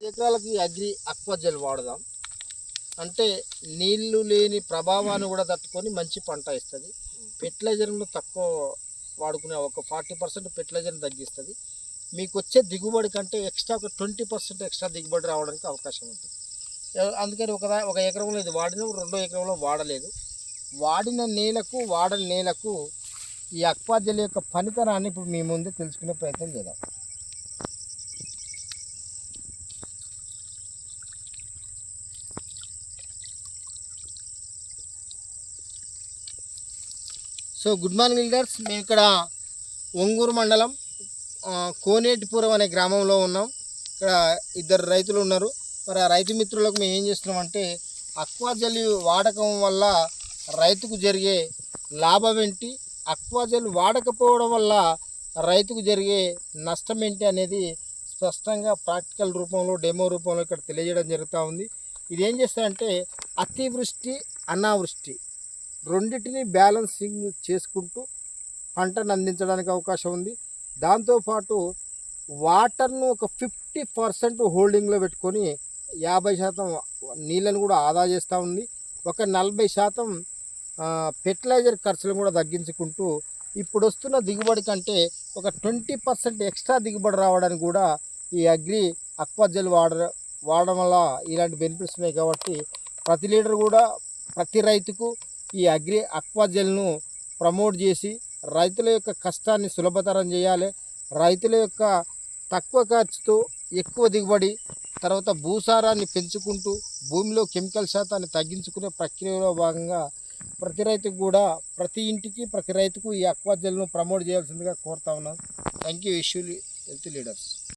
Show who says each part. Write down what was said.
Speaker 1: ఎకరాలకి అగ్రి అక్వాజెల్ వాడదాం. అంటే నీళ్లు లేని ప్రభావాన్ని కూడా తట్టుకొని మంచి పంట ఇస్తుంది. ఫెర్టిలైజర్ను తక్కువ వాడుకునే ఒక 40% ఫెర్టిలైజర్ని తగ్గిస్తుంది. మీకు వచ్చే దిగుబడి కంటే ఎక్స్ట్రా ఒక 20% ఎక్స్ట్రా దిగుబడి రావడానికి అవకాశం ఉంటుంది. అందుకని ఒక ఎకరంలో ఇది వాడినాం, రెండో ఎకరంలో వాడలేదు. వాడిన నేలకు వాడని నేలకు ఈ అక్వాజెల్ యొక్క పనితనాన్ని ఇప్పుడు మీ ముందే తెలుసుకునే ప్రయత్నం చేద్దాం. సో గుడ్ మార్నింగ్ లీడర్స్, మేము ఇక్కడ ఒంగూరు మండలం కోనేటిపురం అనే గ్రామంలో ఉన్నాం. ఇక్కడ ఇద్దరు రైతులు ఉన్నారు. మరి ఆ రైతు మిత్రులకు మేము ఏం చేస్తున్నామంటే అక్వాజెల్ వాడకం వల్ల రైతుకు జరిగే లాభం ఏంటి, అక్వాజెల్ వాడకపోవడం వల్ల రైతుకు జరిగే నష్టం ఏంటి అనేది స్పష్టంగా ప్రాక్టికల్ రూపంలో డెమో రూపంలో ఇక్కడ తెలియజేయడం జరుగుతూ ఉంది. ఇది ఏం చేస్తాయంటే అతివృష్టి అనావృష్టి రెండింటిని బ్యాలెన్సింగ్ చేసుకుంటూ పంటను అందించడానికి అవకాశం ఉంది. దాంతోపాటు వాటర్ను ఒక 50% హోల్డింగ్లో పెట్టుకొని 50% నీళ్ళను కూడా ఆదా చేస్తూ ఉంది. ఒక 40% ఫెర్టిలైజర్ ఖర్చులను కూడా తగ్గించుకుంటూ ఇప్పుడు వస్తున్న దిగుబడి కంటే ఒక 20% ఎక్స్ట్రా దిగుబడి రావడానికి కూడా ఈ అగ్రి అక్వాజెల్ వాడడం వల్ల ఇలాంటి బెనిఫిట్స్ ఉన్నాయి. కాబట్టి ప్రతి లీడర్ కూడా ప్రతి రైతుకు ఈ అగ్రి అక్వాజెల్ను ప్రమోట్ చేసి రైతుల యొక్క కష్టాన్ని సులభతరం చేయాలి. రైతుల యొక్క తక్కువ ఖర్చుతో ఎక్కువ దిగుబడి, తర్వాత భూసారాన్ని పెంచుకుంటూ భూమిలో కెమికల్ శాతాన్ని తగ్గించుకునే ప్రక్రియలో భాగంగా ప్రతి రైతుకు కూడా ప్రతి ఇంటికి ప్రతి రైతుకు ఈ అక్వాజెల్ను ప్రమోట్ చేయాల్సిందిగా కోరుతా ఉన్నాను. Thank you. Wish you healthy leaders.